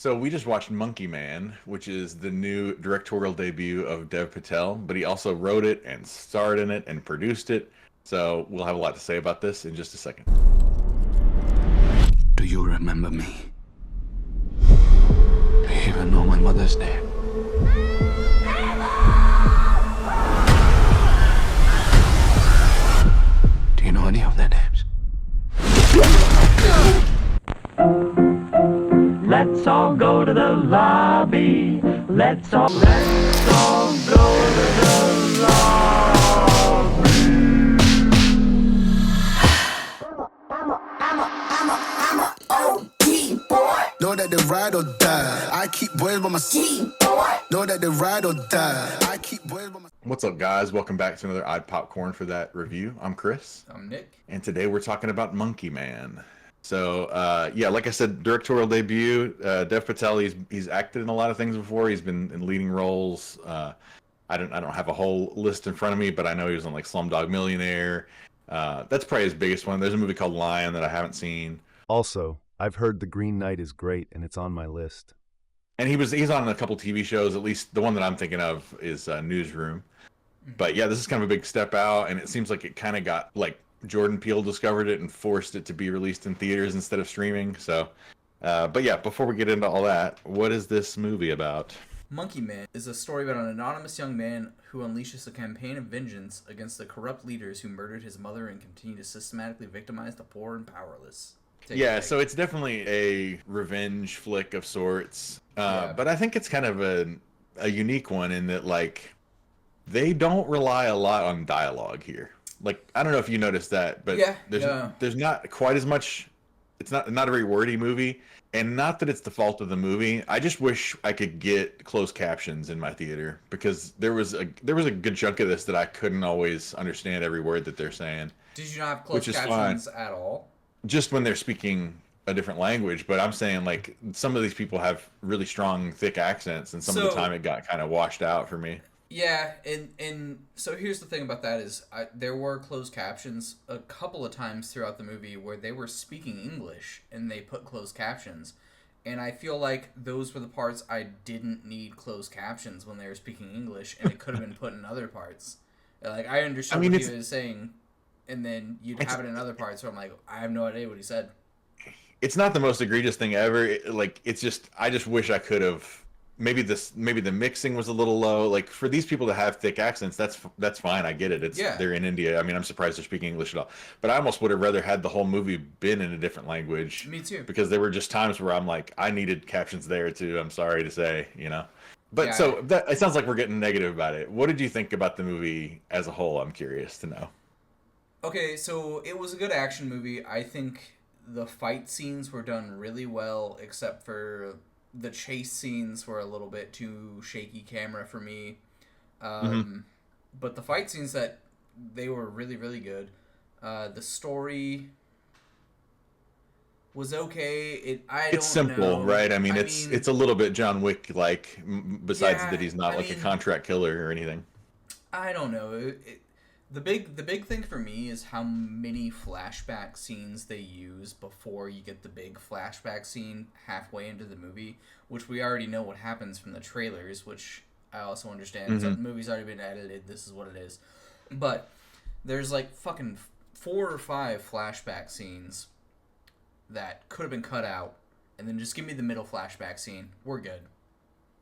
So we just watched Monkey Man, which is the new directorial debut of Dev Patel, but he also wrote it and starred in it and produced it. So we'll have a lot to say about this in just a second. Do you remember me? Do you even know my mother's name? Do you know any of their names? Let's all go to the lobby. Let's all go to the lobby. I'm a boy. Know that they ride or die. I keep boys by my side. Know that they ride or die. I keep boys by my. What's up, guys? Welcome back to another Odd Popcorn for that review. I'm Chris. I'm Nick. And today we're talking about Monkey Man. So, yeah, like I said, directorial debut. Dev Patel, he's acted in a lot of things before. He's been in leading roles. I don't have a whole list in front of me, but I know he was on like Slumdog Millionaire. That's probably his biggest one. There's a movie called Lion that I haven't seen. Also, I've heard The Green Knight is great, and it's on my list. And he's on a couple TV shows. At least the one that I'm thinking of is Newsroom. But yeah, this is kind of a big step out, and it seems like it kind of got like Jordan Peele discovered it and forced it to be released in theaters instead of streaming. So, but yeah, before we get into all that, what is this movie about? Monkey Man is a story about an anonymous young man who unleashes a campaign of vengeance against the corrupt leaders who murdered his mother and continue to systematically victimize the poor and powerless. Yeah, so it's definitely a revenge flick of sorts. But I think it's kind of a unique one in that, like, they don't rely a lot on dialogue here. Like, I don't know if you noticed that, but there's not quite as much. It's not a very wordy movie, and not that it's the fault of the movie. I just wish I could get closed captions in my theater, because there was a good chunk of this that I couldn't always understand every word that they're saying. Did you not have closed captions at all? Just when they're speaking a different language, but I'm saying, like, some of these people have really strong, thick accents, and some of the time it got kind of washed out for me. Yeah, and so here's the thing about that is there were closed captions a couple of times throughout the movie where they were speaking English and they put closed captions. And I feel like those were the parts I didn't need closed captions when they were speaking English, and it could have been put in other parts. Like, I understood what he was saying, and then you'd have it in other parts where I'm like, I have no idea what he said. It's not the most egregious thing ever. It's just, I just wish I could have. Maybe the mixing was a little low. Like, for these people to have thick accents, that's fine. I get it. They're in India. I mean, I'm surprised they're speaking English at all. But I almost would have rather had the whole movie been in a different language. Me too. Because there were just times where I'm like, I needed captions there too. I'm sorry to say, But so it sounds like we're getting negative about it. What did you think about the movie as a whole? I'm curious to know. Okay, so it was a good action movie. I think the fight scenes were done really well, except for the chase scenes were a little bit too shaky camera for me. But the fight scenes, they were really, really good. The story was okay. It's simple, right? I mean, it's a little bit John Wick like, besides that he's not a contract killer or anything. I don't know. The big thing for me is how many flashback scenes they use before you get the big flashback scene halfway into the movie, which we already know what happens from the trailers, which I also understand. So the movie's already been edited. This is what it is. But there's like fucking 4 or 5 flashback scenes that could have been cut out, and then just give me the middle flashback scene. We're good.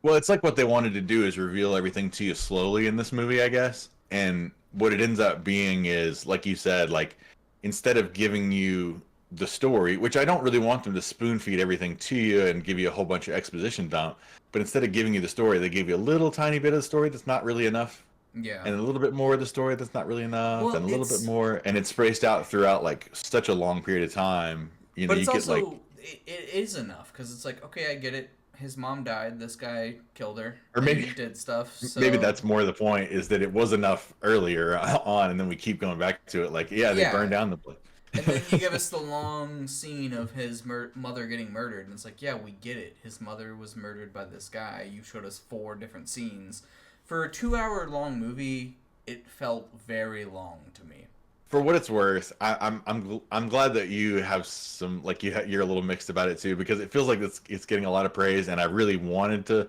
Well, it's like what they wanted to do is reveal everything to you slowly in this movie, I guess. And what it ends up being is, like you said, like, instead of giving you the story, which I don't really want them to spoon feed everything to you and give you a whole bunch of exposition dump, but instead of giving you the story, they give you a little tiny bit of the story that's not really enough. Yeah. And a little bit more of the story that's not really enough, and a little bit more, and it's spaced out throughout like such a long period of time. But it's also, it is enough, because it's like, okay, I get it. His mom died. This guy killed her. Or maybe he did stuff. So. Maybe that's more the point, is that it was enough earlier on, and then we keep going back to it. Like, they burned down the place. And then you give us the long scene of his mother getting murdered, and it's like, yeah, we get it. His mother was murdered by this guy. You showed us 4 different scenes. For a 2-hour long movie, it felt very long to me. for what it's worth, I'm glad that you have some like you're a little mixed about it too, because it feels like it's getting a lot of praise, and I really wanted to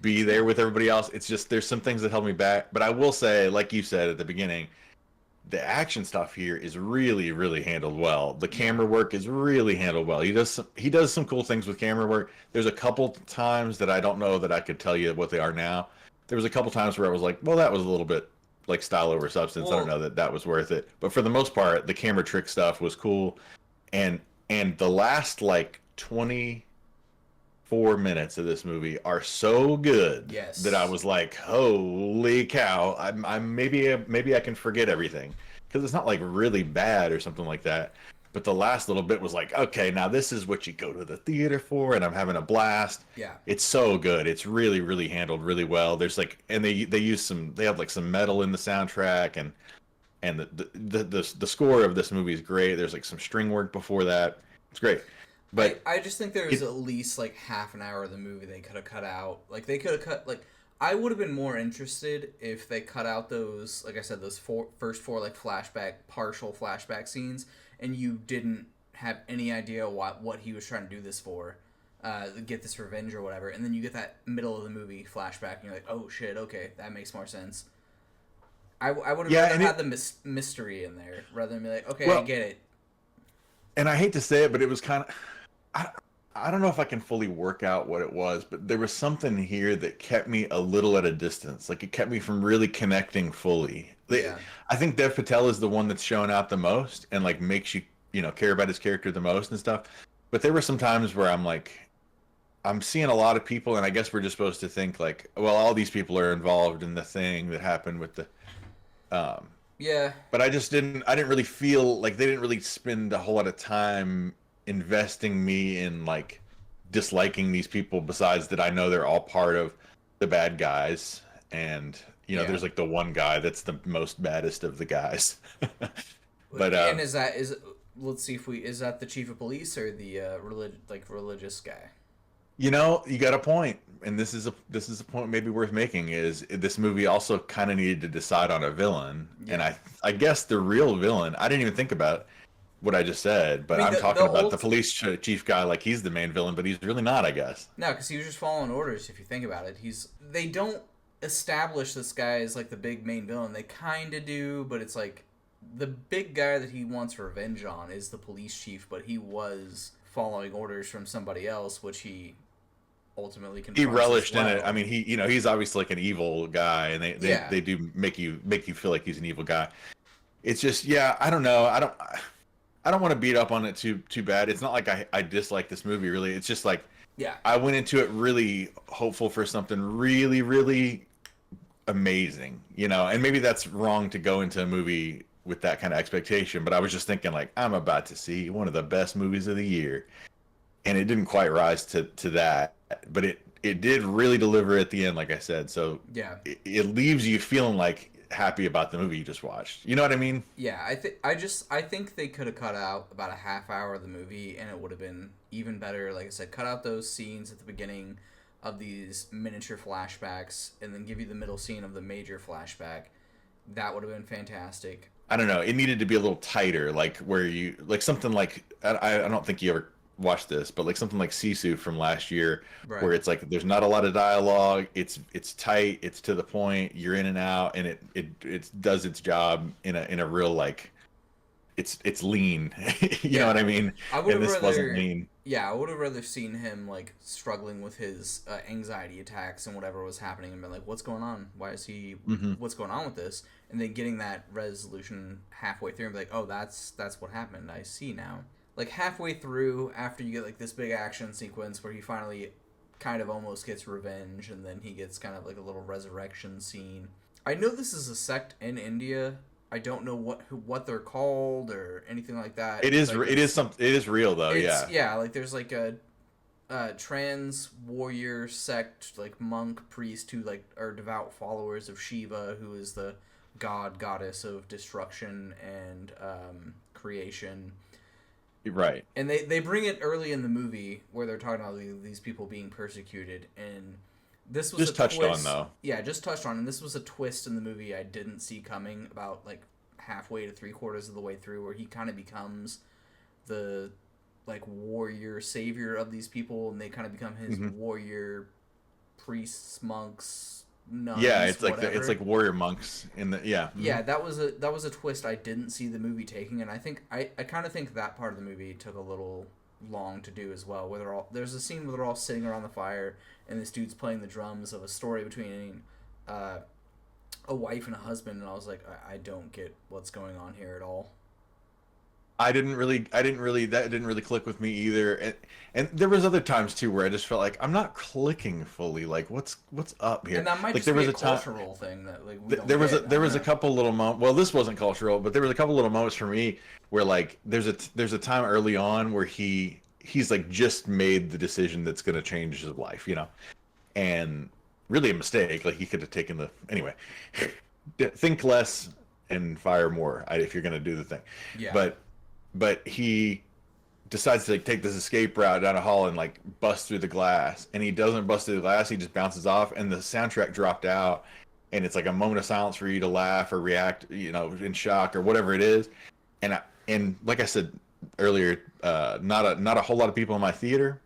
be there with everybody else. It's just there's some things that held me back, but I will say, like you said at the beginning, the action stuff here is really, really handled well. The camera work is really handled well. He does some cool things with camera work. There's a couple times that I don't know that I could tell you what they are now. There was a couple times where I was like, well, that was a little bit like style over substance. I don't know that was worth it. But for the most part, the camera trick stuff was cool. And the last like 24 minutes of this movie are so good that I was like, holy cow! I'm maybe I can forget everything, because it's not like really bad or something like that. But the last little bit was like, okay, now this is what you go to the theater for, and I'm having a blast. Yeah, it's so good. It's really, really handled really well. There's like, and they have like some metal in the soundtrack, and the score of this movie is great. There's like some string work before that. It's great. But I just think there was at least like half an hour of the movie they could have cut out. Like they could have cut like I would have been more interested if they cut out those, like I said, those first four like partial flashback scenes, and you didn't have any idea what he was trying to do this for, get this revenge or whatever, and then you get that middle of the movie flashback, and you're like, oh shit, okay, that makes more sense. I would have rather had the mystery in there rather than be like, okay, I get it. And I hate to say it, but it was kind of. I don't know if I can fully work out what it was, but there was something here that kept me a little at a distance. Like, it kept me from really connecting fully. I think Dev Patel is the one that's shown out the most and like makes you, care about his character the most and stuff. But there were some times where I'm like, I'm seeing a lot of people, and I guess we're just supposed to think like, well, all these people are involved in the thing that happened with the but I didn't really feel like they didn't really spend a whole lot of time investing me in like disliking these people, besides that I know they're all part of the bad guys, and there's like the one guy that's the most baddest of the guys. But and is that the chief of police or the religious guy? You got a point, and this is a point maybe worth making, is this movie also kind of needed to decide on a villain. And I guess the real villain, I didn't even think about what I just said, but I'm talking about the police chief guy like he's the main villain, but he's really not, I guess. No, because he was just following orders, if you think about it. They don't establish this guy as like the big main villain. They kind of do, but it's like the big guy that he wants revenge on is the police chief, but he was following orders from somebody else, which he ultimately confronts. He relished in it. I mean, he's obviously like an evil guy, and they do make you feel like he's an evil guy. It's just, I don't know. I don't want to beat up on it too bad. It's not like I dislike this movie, really. It's just like, I went into it really hopeful for something really, really amazing, and maybe that's wrong to go into a movie with that kind of expectation, but I was just thinking like, I'm about to see one of the best movies of the year, and it didn't quite rise to that, but it did really deliver at the end, like I said. So it leaves you feeling like happy about the movie you just watched. You know what I mean? Yeah, I think they could have cut out about a half hour of the movie, and it would have been even better. Like I said, cut out those scenes at the beginning of these miniature flashbacks, and then give you the middle scene of the major flashback. That would have been fantastic. I don't know. It needed to be a little tighter, like where you like something like I don't think you ever watched this, but like something like Sisu from last year, where it's like there's not a lot of dialogue. It's tight. It's to the point. You're in and out, and it does its job in a real like it's lean. you know what I mean? And this wasn't lean. Yeah, I would have rather seen him like struggling with his anxiety attacks and whatever was happening, and been like, "What's going on? Why is he? What's going on with this?" And then getting that resolution halfway through, and be like, "Oh, that's what happened. I see now." Like halfway through, after you get like this big action sequence where he finally kind of almost gets revenge, and then he gets kind of like a little resurrection scene. I know this is a sect in India. I don't know what they're called or anything like that. It is real though. Yeah, like there's like a trans warrior sect, like monk priest who like are devout followers of Shiva, who is the goddess of destruction and creation. Right. And they bring it early in the movie where they're talking about these people being persecuted, and this was just touched on though. Yeah, just touched on, and this was a twist in the movie I didn't see coming about like halfway to 3/4 of the way through, where he kind of becomes the like warrior savior of these people, and they kind of become his warrior priests, monks, nuns. Yeah, it's whatever. it's like warrior monks in the Yeah, that was a twist I didn't see the movie taking, and I think I kind of think that part of the movie took a little long to do as well. Where there's a scene where they're all sitting around the fire, and this dude's playing the drums of a story between a wife and a husband, and I was like, I don't get what's going on here at all. I didn't really that didn't really click with me either, and there was other times too where I just felt like I'm not clicking fully. Like what's up here? And that might like just be a cultural thing that like we don't there was get. there was a couple little moments. Well, this wasn't cultural, but there was a couple little moments for me where like there's a time early on where he's like just made the decision that's going to change his life, and really a mistake. Like he could have taken anyway. Think less and fire more if you're going to do the thing. Yeah. But he decides to like take this escape route down a hall and like bust through the glass, and he doesn't bust through the glass. He just bounces off, and the soundtrack dropped out, and it's like a moment of silence for you to laugh or react, in shock or whatever it is. And like I said earlier, not a whole lot of people in my theater,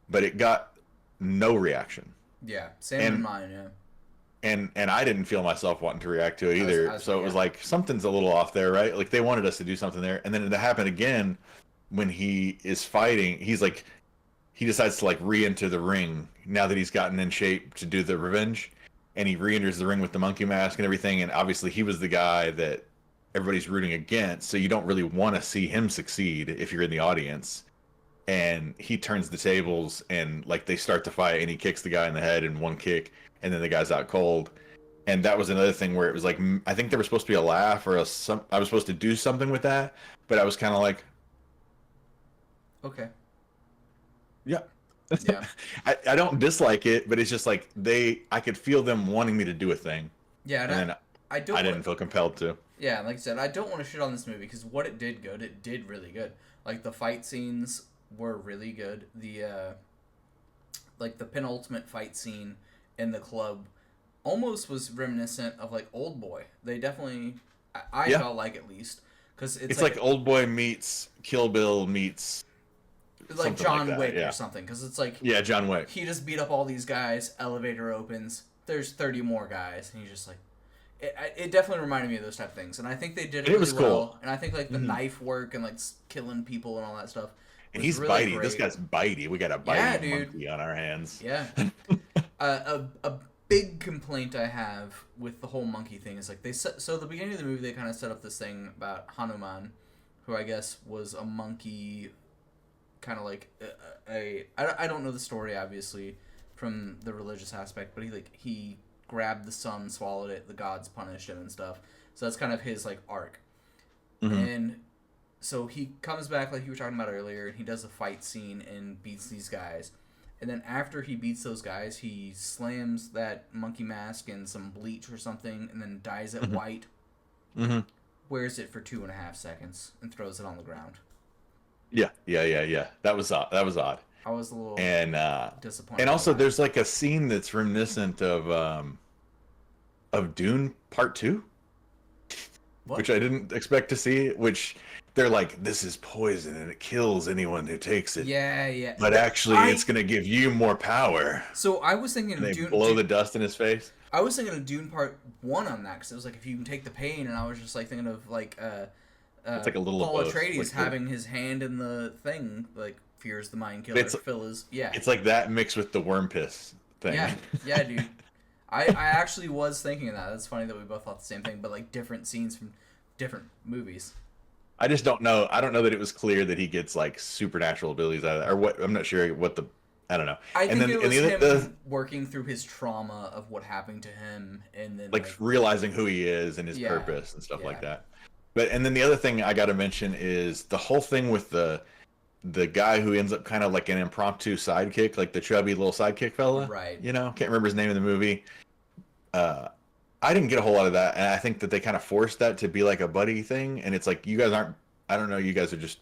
but it got no reaction. Yeah, same in mine. Yeah. And I didn't feel myself wanting to react to it either. It was like something's a little off there, right? Like they wanted us to do something there, and then it happened again when he is fighting. He decides to like re-enter the ring now that he's gotten in shape to do the revenge, and he re-enters the ring with the monkey mask and everything. And obviously he was the guy that everybody's rooting against, so you don't really want to see him succeed if you're in the audience. And he turns the tables, and like they start to fight, and he kicks the guy in the head in one kick. And then the guy's out cold. And that was another thing where it was like, I think there was supposed to be a laugh or I was supposed to do something with that. But I was kind of like, okay. Yeah. Yeah. I don't dislike it, but it's just like I could feel them wanting me to do a thing. Yeah. And I didn't feel compelled to. Yeah. Like I said, I don't want to shit on this movie because what it did really good. Like the fight scenes were really good. The penultimate fight scene in the club almost was reminiscent of like Old Boy. They definitely, I felt like, at least, because it's like Old Boy meets Kill Bill meets like John Wick or something. Because it's like John Wick. He just beat up all these guys. Elevator opens. There's 30 more guys, and he's just like. It definitely reminded me of those type of things, and I think they did it really was well. Cool. And I think like the knife work and like killing people and all that stuff. And he's really bitey. Great. This guy's bitey. We got a bitey monkey on our hands. Yeah. A big complaint I have with the whole monkey thing is like so the beginning of the movie they kind of set up this thing about Hanuman, who I guess was a monkey, kind of like I don't know the story obviously from the religious aspect, but he grabbed the sun, swallowed it, the gods punished him and stuff. So that's kind of his like arc. Mm-hmm. And so he comes back like you were talking about earlier, and he does a fight scene and beats these guys. And then after he beats those guys, he slams that monkey mask in some bleach or something, and then dyes it white. Mm-hmm. Wears it for 2.5 seconds and throws it on the ground. Yeah. That was odd. I was a little disappointed. And also, there's like a scene that's reminiscent of Dune Part 2, which I didn't expect to see. Which they're like, this is poison and it kills anyone who takes it. Yeah. But actually, it's going to give you more power. So I was thinking they blow the dust in his face. I was thinking of Dune Part 1 on that, because it was like, if you can take the pain, and I was just like thinking of like it's like a little Paul of both. Atreides like having his hand in the thing, like fears the mind killer. Phil is It's like that mixed with the worm piss thing. Yeah, dude. I actually was thinking of that. That's funny that we both thought the same thing, but like different scenes from different movies. I just don't know. I don't know that it was clear that he gets like supernatural abilities out of that, or what. I'm not sure what the. I don't know. I think it was him working through his trauma of what happened to him, and then like realizing who he is and his purpose and stuff like that. But and then the other thing I got to mention is the whole thing with the guy who ends up kind of like an impromptu sidekick, like the chubby little sidekick fella. Right. Can't remember his name in the movie. I didn't get a whole lot of that, and I think that they kind of forced that to be like a buddy thing, and it's like you guys aren't. I don't know. You guys are just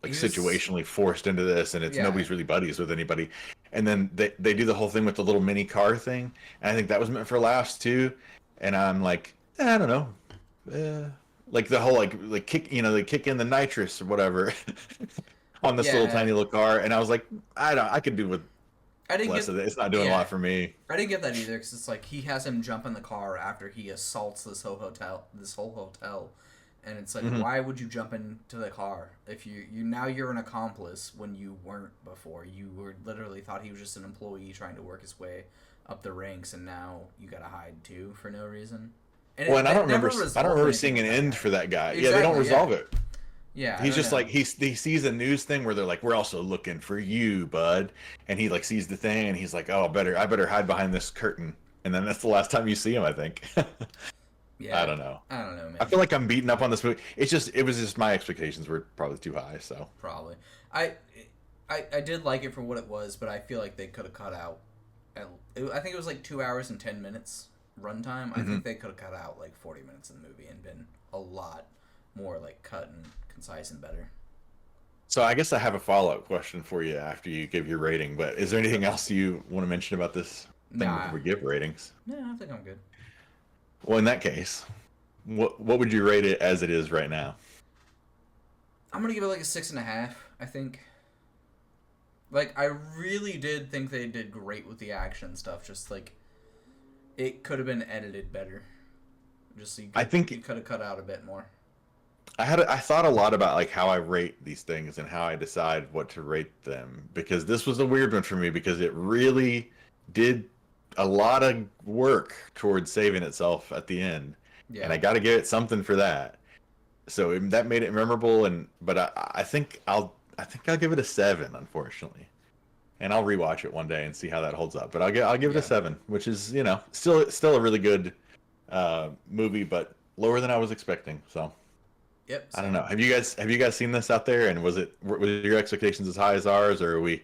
like situationally forced into this, and it's nobody's really buddies with anybody. And then they do the whole thing with the little mini car thing, and I think that was meant for laughs too. And I'm like, I don't know. like the whole like kick, they kick in the nitrous or whatever on this little Yeah. tiny little car, and I was like, I could do with I didn't less get of it. It's not doing a lot for me. I didn't get that either because it's like he has him jump in the car after he assaults this whole hotel, and it's like, why would you jump into the car if you're an accomplice when you weren't before? You were literally thought he was just an employee trying to work his way up the ranks, and now you gotta hide too for no reason. And Well, and I don't remember seeing an end for that guy. Yeah, they don't resolve it. Yeah, he's just like he sees a news thing where they're like, we're also looking for you, bud, and he like sees the thing and he's like, oh, I better hide behind this curtain, and then that's the last time you see him, I think. Yeah, I don't know, man. I feel like I'm beating up on this movie. It was just my expectations were probably too high, so probably I did like it for what it was, but I feel like they could have cut out. I think it was like 2 hours and 10 minutes runtime. I think they could have cut out like 40 minutes of the movie and been a lot more like cut and concise and better. So I guess I have a follow-up question for you after you give your rating, but is there anything else you want to mention about this thing before we give ratings? No, I think I'm good. Well, in that case, what would you rate it as it is right now? I'm gonna give it like a 6.5, I think. Like, I really did think they did great with the action stuff, just like it could have been edited better. Just so you could have cut out a bit more. I thought a lot about like how I rate these things and how I decide what to rate them, because this was a weird one for me because it really did a lot of work towards saving itself at the end. Yeah. And I got to give it something for that. So that made it memorable, but I think I'll give it a 7, unfortunately. And I'll rewatch it one day and see how that holds up. But I'll give it a 7, which is, still a really good movie, but lower than I was expecting. So yep. I don't know. Have you guys seen this out there? And were your expectations as high as ours, or are we?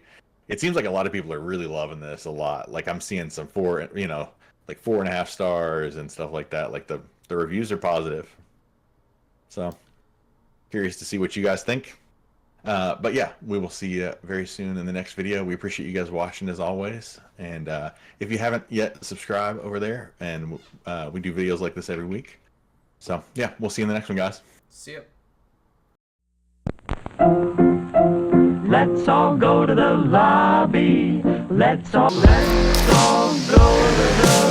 It seems like a lot of people are really loving this a lot. Like I'm seeing some 4.5 stars and stuff like that. Like the reviews are positive. So curious to see what you guys think. But yeah, we will see you very soon in the next video. We appreciate you guys watching as always. And if you haven't yet, subscribe over there. And we do videos like this every week. So yeah, we'll see you in the next one, guys. See ya. Let's all go to the lobby. Let's all go to the